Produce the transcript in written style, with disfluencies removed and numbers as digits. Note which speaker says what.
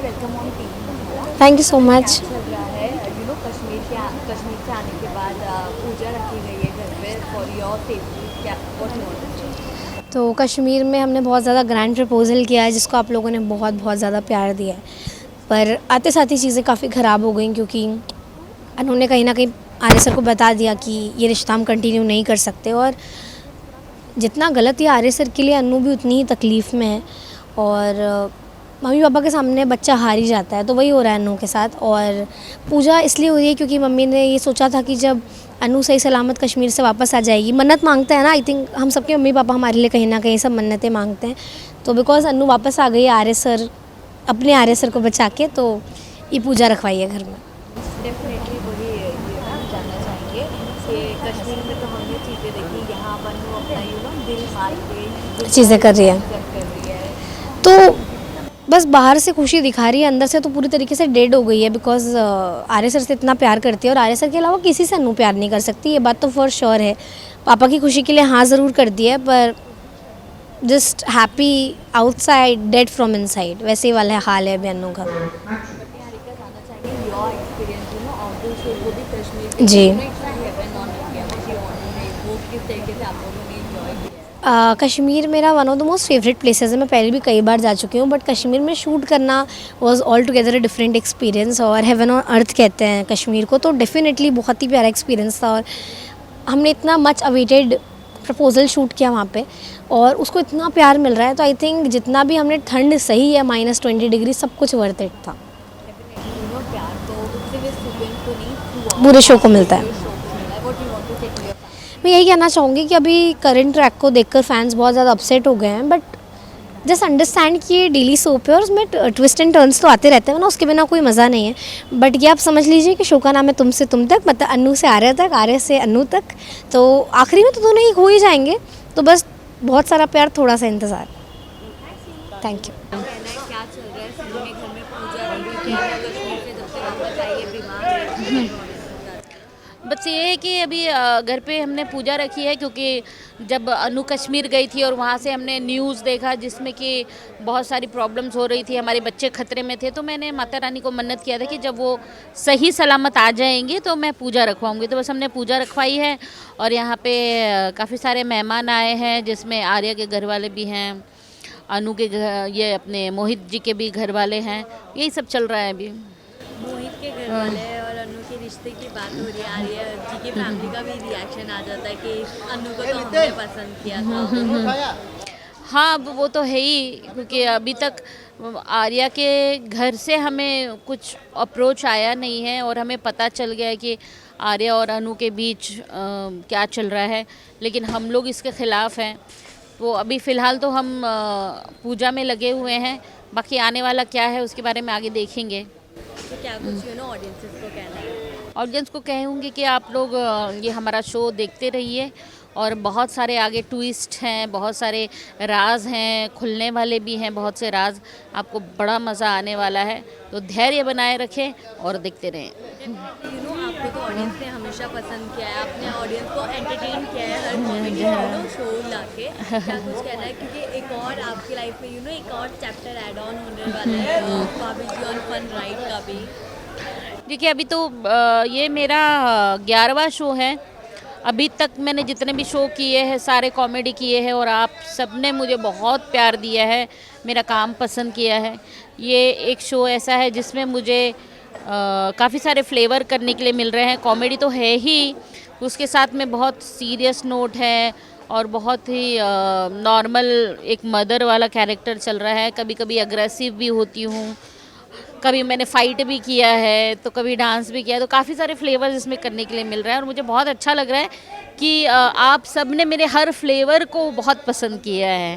Speaker 1: Welcome on team.
Speaker 2: Thank you so
Speaker 1: क्या
Speaker 2: much.
Speaker 1: चल रहा है? कश्मीर से आने के बाद पूजा रखी गई है घर पे फॉर योर सेफ्टी। क्या व्हाट यू वांट टू से?
Speaker 2: तो कश्मीर में हमने बहुत ज़्यादा ग्रैंड प्रपोज़ल किया है जिसको आप लोगों ने बहुत बहुत ज़्यादा प्यार दिया है, पर आते साथ ही चीज़ें काफ़ी ख़राब हो गई क्योंकि उन्होंने कहीं ना कहीं आर्य सर को बता दिया कि ये रिश्ता हम कंटिन्यू नहीं कर सकते। और जितना गलत ये आर्य सर के लिए अनु भी उतनी ही तकलीफ़ में है। और मम्मी पापा के सामने बच्चा हार ही जाता है, तो वही हो रहा है अनु के साथ। और पूजा इसलिए हो रही है क्योंकि मम्मी ने ये सोचा था कि जब अनु सही सलामत कश्मीर से वापस आ जाएगी, मन्नत मांगते हैं ना, आई थिंक हम सबके मम्मी पापा हमारे लिए कहीं ना कहीं सब मन्नतें मांगते हैं। तो बिकॉज अनु वापस आ गई आर्य सर, अपने आर्य सर को बचा के, तो ये पूजा रखवाई है घर में।
Speaker 1: डेफिनेटली वही ये ना जानना चाहेंगे कि कश्मीर में तो हमने चीज़ें देखी, यहाँ पर वो अपना दिल मार के
Speaker 2: चीज़ें कर रही है,
Speaker 1: एक्सेप्ट कर रही है।
Speaker 2: तो बस बाहर से खुशी दिखा रही है, अंदर से तो पूरी तरीके से डेड हो गई है। बिकॉज आर्य सर से इतना प्यार करती है और आर्य सर के अलावा किसी से अनु प्यार नहीं कर सकती, ये बात तो फॉर श्योर है। पापा की खुशी के लिए हाँ ज़रूर कर दिया है, पर just happy outside dead from inside, वैसे ही वाला हाल है अभी अनु का।
Speaker 1: बट निहारिका जानना चाहेंगे your experience of the show, वो भी कश्मीर के
Speaker 2: जी,
Speaker 1: इट्स हेवन ऑन अर्थ, वो किस तरीके से आप लोगों ने एंजॉय किया है?
Speaker 2: कश्मीर मेरा one of the most favourite places है। मैं पहले भी कई बार जा चुकी हूँ, बट कश्मीर में शूट करना was all together a different experience. और हेवन ऑन अर्थ कहते हैं कश्मीर को, तो डेफिनेटली बहुत ही प्यारा एक्सपीरियंस था। और हमने इतना मच अवेटेड प्रपोजल शूट किया वहाँ पे, और उसको इतना प्यार मिल रहा है, तो आई थिंक जितना भी हमने ठंड सही है -20 डिग्री, सब कुछ वर्थ इट था।
Speaker 1: डेफिनेटली प्यार तो सिर्फ स्टूडेंट को नहीं,
Speaker 2: पूरे शो को
Speaker 1: थ्रू
Speaker 2: मिलता
Speaker 1: पूरे
Speaker 2: है।
Speaker 1: शो को मिला है। व्हाट यू वांट टू से टू योर फैमिली?
Speaker 2: मैं यही कहना चाहूँगी कि अभी करंट ट्रैक को देखकर फैंस बहुत ज़्यादा अपसेट हो गए हैं, बट जस्ट अंडरस्टैंड कि ये डेली सोप है और उसमें ट्विस्ट एंड टर्न्स तो आते रहते हैं ना, उसके बिना कोई मज़ा नहीं है। बट ये आप समझ लीजिए कि शो का नाम है तुमसे तुम तक, मतलब अनु से आर्य तक, आर्य से अनु तक, तो आखिरी में तो दोनों ही हो ही जाएंगे। तो बस बहुत सारा प्यार, थोड़ा सा इंतज़ार। Thank you.
Speaker 1: कहना है क्या चल रहा है सिनेमे घर में? पूजा रखी है कश्मीर से, जब से वापस आई है बीमार है।
Speaker 3: बस ये है कि अभी घर पे हमने पूजा रखी है, क्योंकि जब अनु कश्मीर गई थी और वहाँ से हमने न्यूज़ देखा जिसमें कि बहुत सारी प्रॉब्लम्स हो रही थी, हमारे बच्चे खतरे में थे, तो मैंने माता रानी को मन्नत किया था कि जब वो सही सलामत आ जाएंगे तो मैं पूजा रखवाऊंगी। तो बस हमने पूजा रखवाई है। और यहाँ पे काफ़ी सारे मेहमान आए हैं, जिसमें आर्या के घर वाले भी हैं, अनु के घर, ये अपने मोहित जी के भी घर वाले हैं। यही सब चल रहा है अभी।
Speaker 1: मोहित के घर वाले और अनु के रिश्ते की बात हो रही है, आर्या जी की फैमिली का भी रिएक्शन आ जाता है कि अनु को तो हमने पसंद किया था।
Speaker 3: हाँ, अब वो तो है ही, क्योंकि अभी तक आर्या के घर से हमें कुछ अप्रोच आया नहीं है और हमें पता चल गया है कि आर्या और अनु के बीच क्या चल रहा है, लेकिन हम लोग इसके ख़िलाफ़ हैं। तो अभी फ़िलहाल तो हम पूजा में लगे हुए हैं, बाकी आने वाला क्या है उसके बारे में आगे देखेंगे।
Speaker 1: तो क्या कुछ ऑडियंसेस को कहना है?
Speaker 3: ऑडियंस को कहूँगी कि आप लोग ये हमारा शो देखते रहिए, और बहुत सारे आगे ट्विस्ट हैं, बहुत सारे राज हैं, खुलने वाले भी हैं बहुत से राज, आपको बड़ा मज़ा आने वाला है। तो धैर्य बनाए रखें और देखते रहें।
Speaker 1: आपको तो ऑडियंस ने हमेशा पसंद किया है, आपने ऑडियंस को एंटरटेन किया है हर कॉमेडी शो ला के। क्या कुछ कहना है? क्योंकि एक और आपकी लाइफ में एक और चैप्टर ऐड ऑन होने वाला है भाभी जी ऑन फन राइड का भी।
Speaker 3: देखिए, अभी तो ये मेरा 11वां शो है। अभी तक मैंने जितने भी शो किए हैं सारे कॉमेडी किए हैं, और आप सब ने मुझे बहुत प्यार दिया है, मेरा काम पसंद किया है। ये एक शो ऐसा है जिसमें मुझे काफ़ी सारे फ्लेवर करने के लिए मिल रहे हैं। कॉमेडी तो है ही, उसके साथ में बहुत सीरियस नोट है और बहुत ही नॉर्मल एक मदर वाला कैरेक्टर चल रहा है। कभी कभी अग्रेसिव भी होती हूँ, कभी मैंने फ़ाइट भी किया है, तो कभी डांस भी किया है, तो काफ़ी सारे फ्लेवर्स इसमें करने के लिए मिल रहा है। और मुझे बहुत अच्छा लग रहा है कि आप सब ने मेरे हर फ्लेवर को बहुत पसंद किया है।